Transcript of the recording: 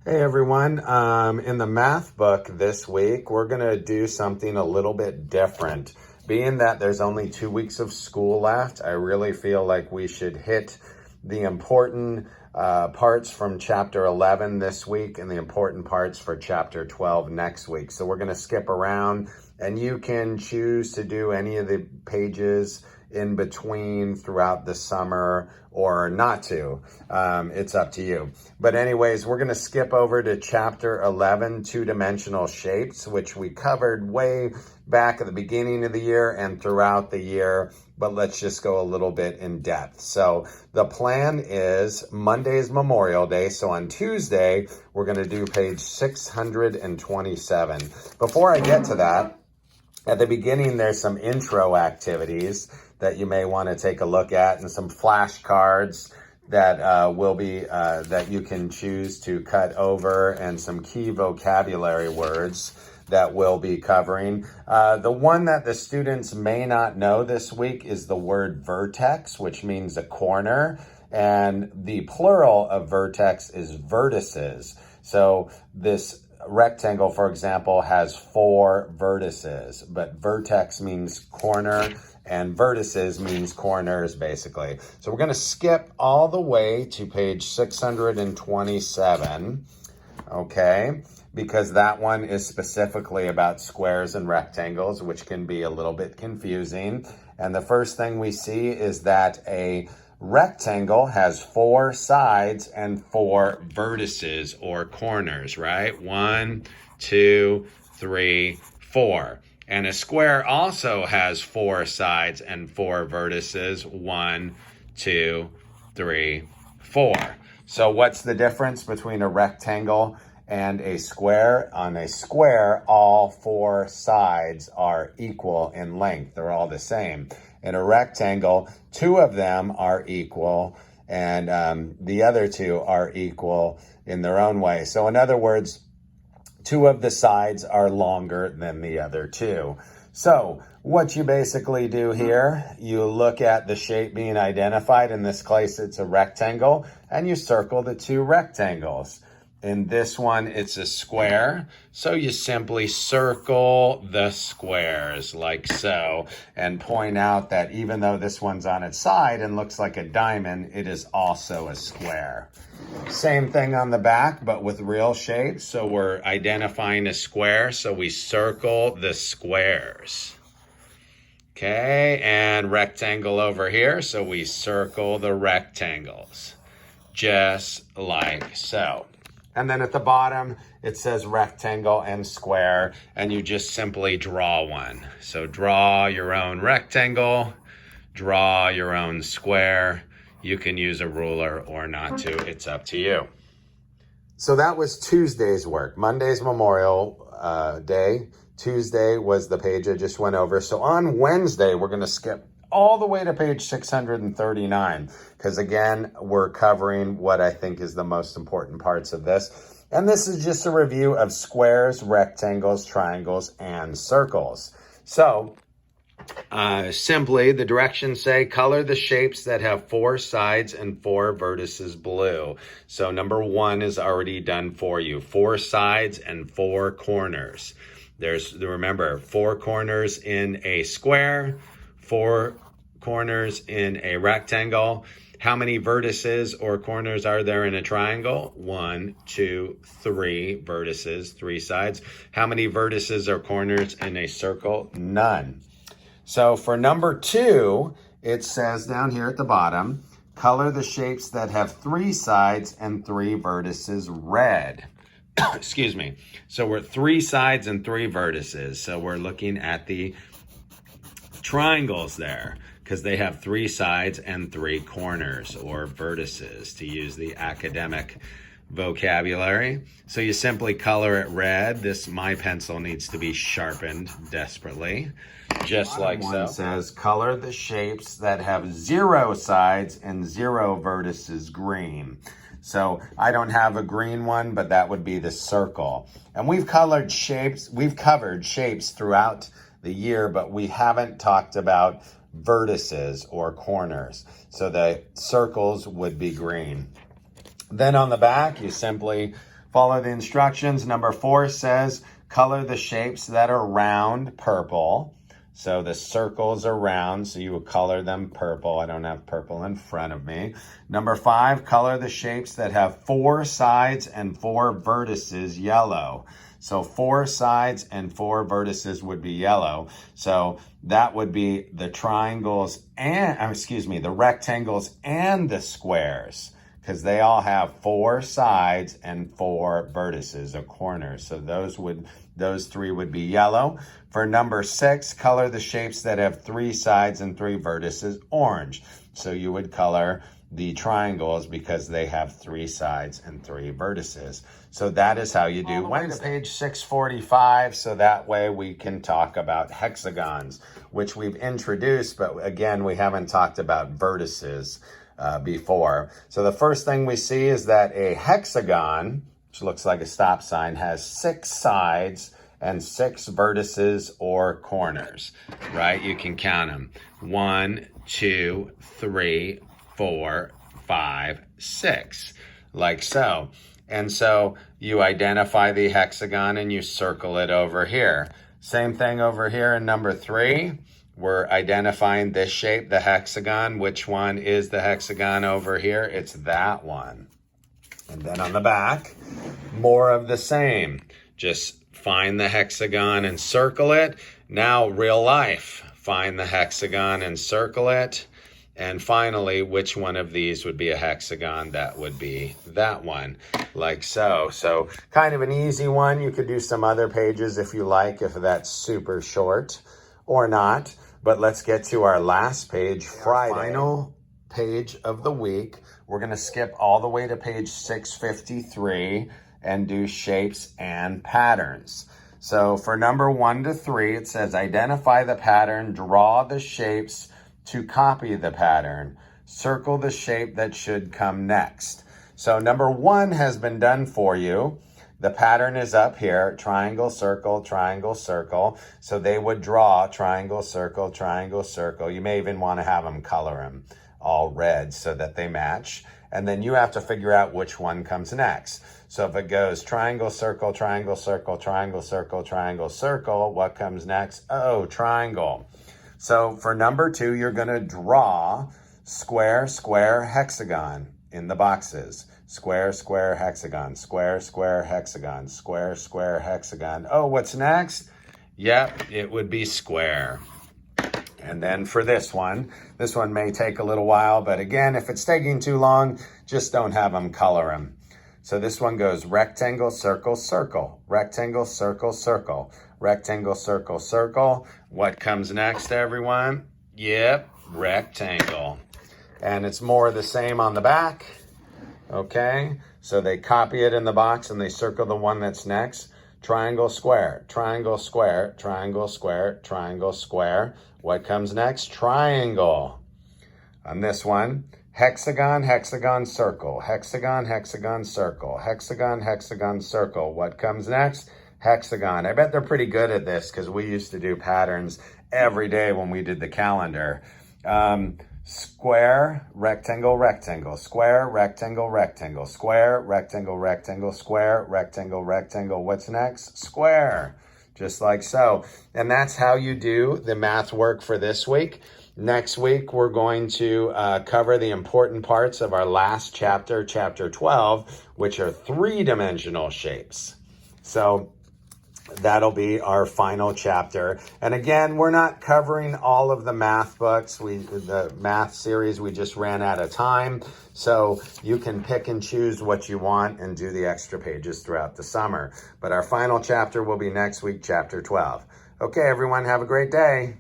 Hey everyone, in the math book this week, we're going to do something a little bit different. Being that there's only 2 weeks of school left, I really feel like we should hit the important parts from chapter 11 this week and the important parts for chapter 12 next week. So we're going to skip around and you can choose to do any of the pages in between throughout the summer or not to. It's up to you. But anyways, we're going to skip over to chapter 11, two-dimensional shapes, which we covered way back at the beginning of the year and throughout the year, but let's just go a little bit in depth. So the plan is Monday's Memorial Day. So on Tuesday, we're going to do page 627. Before I get to that, at the beginning, there's some intro activities that you may want to take a look at and some flashcards that will be that you can choose to cut over and some key vocabulary words that we'll be covering. The one that the students may not know this week is the word vertex, which means a corner. And the plural of vertex is vertices. So this rectangle, for example, has 4 vertices, but vertex means corner and vertices means corners, basically. So we're going to skip all the way to page 627, okay, because that one is specifically about squares and rectangles, which can be a little bit confusing. And the first thing we see is that a rectangle has 4 sides and 4 vertices or corners, right? 1, 2, 3, 4. And a square also has 4 sides and 4 vertices. 1, 2, 3, 4. So what's the difference between a rectangle and a square? On a square, all 4 sides are equal in length. They're all the same. In a rectangle, 2 of them are equal and the other 2 are equal in their own way. So in other words, 2 of the sides are longer than the other 2. So what you basically do here, you look at the shape being identified. In this case, it's a rectangle, and you circle the 2 rectangles. In this one, it's a square, so you simply circle the squares like so and point out that even though this one's on its side and looks like a diamond, it is also a square. Same thing on the back, but with real shapes. So we're identifying a square, so we circle the squares. Okay, and rectangle over here, so we circle the rectangles, just like so. And then at the bottom, it says rectangle and square, and you just simply draw one. So draw your own rectangle, draw your own square. You can use a ruler or not to, it's up to you. So that was Tuesday's work. Monday's Memorial Day. Tuesday was the page I just went over. So on Wednesday, we're gonna skip all the way to page 639, because again, we're covering what I think is the most important parts of this. And this is just a review of squares, rectangles, triangles, and circles. So simply, the directions say, color the shapes that have 4 sides and 4 vertices blue. So number 1 is already done for you. 4 sides and 4 corners. Remember, 4 corners in a square, 4 corners in a rectangle. How many vertices or corners are there in a triangle? 1, 2, 3 vertices, 3 sides. How many vertices or corners in a circle? None. So for number 2, it says down here at the bottom, color the shapes that have 3 sides and 3 vertices red. Excuse me. So we're 3 sides and 3 vertices. So we're looking at the triangles there because they have 3 sides and 3 corners or vertices, to use the academic vocabulary. So you simply color it red. My pencil needs to be sharpened desperately, just like so. It says color the shapes that have 0 sides and 0 vertices green. So I don't have a green one, but that would be the circle. And we've covered shapes throughout the year, but we haven't talked about vertices or corners. So the circles would be green. Then on the back, you simply Follow the instructions. Number 4 says, color the shapes that are round purple. So the circles are round, so you would color them purple. I don't have purple in front of me. Number 5, color the shapes that have 4 sides and 4 vertices yellow. So 4 sides and 4 vertices would be yellow. So that would be the triangles and, the rectangles and the squares, because they all have 4 sides and 4 vertices or corners. So those 3 would be yellow. For number 6, color the shapes that have 3 sides and 3 vertices orange. So you would color the triangles because they have 3 sides and 3 vertices. So that is how you do Wednesday. To page 645, so that way we can talk about hexagons, which we've introduced, but again, we haven't talked about vertices before. So the first thing we see is that a hexagon, which looks like a stop sign, has 6 sides and 6 vertices or corners, right? You can count them. 1, 2, 3, 4, 5, 6, like so. And so you identify the hexagon and you circle it over here. Same thing over here in number 3. We're identifying this shape, the hexagon. Which one is the hexagon over here? It's that one. And then on the back, more of the same. Just find the hexagon and circle it. Now, real life. Find the hexagon and circle it. And finally, which one of these would be a hexagon? That would be that one, like so. So kind of an easy one. You could do some other pages if you like, if that's super short or not. But let's get to our last page, Friday. Final page of the week. We're going to skip all the way to page 653 and do shapes and patterns. So for number 1 to 3, it says identify the pattern, draw the shapes to copy the pattern, circle the shape that should come next. So number 1 has been done for you. The pattern is up here, triangle, circle, triangle, circle. So they would draw triangle, circle, triangle, circle. You may even want to have them color them all red so that they match. And then you have to figure out which one comes next. So if it goes triangle, circle, triangle, circle, triangle, circle, triangle, circle, what comes next? Oh, triangle. So for number 2, you're going to draw square, square, hexagon in the boxes. Square, square, hexagon, square, square, hexagon, square, square, hexagon. Oh, what's next? Yep, it would be square. And then for this one may take a little while, but again, if it's taking too long, just don't have them color them. So this one goes rectangle, circle, circle, rectangle, circle, circle, rectangle, circle, circle. What comes next, everyone? Yep, rectangle. And it's more of the same on the back. Okay, so they copy it in the box and they circle the one that's next. Triangle, square, triangle, square, triangle, square, triangle, square. What comes next? Triangle. On this one, hexagon, hexagon, circle, hexagon, hexagon, circle, hexagon, hexagon, circle. What comes next? Hexagon. I bet they're pretty good at this because we used to do patterns every day when we did the calendar. Square, rectangle, rectangle, square, rectangle, rectangle, square, rectangle, rectangle, square, rectangle, rectangle. What's next? Square. Just like so. And that's how you do the math work for this week. Next week, we're going to cover the important parts of our last chapter, chapter 12, which are 3-dimensional shapes. So that'll be our final chapter. And again, we're not covering all of the math books. The math series, we just ran out of time. So you can pick and choose what you want and do the extra pages throughout the summer. But our final chapter will be next week, chapter 12. Okay, everyone, have a great day.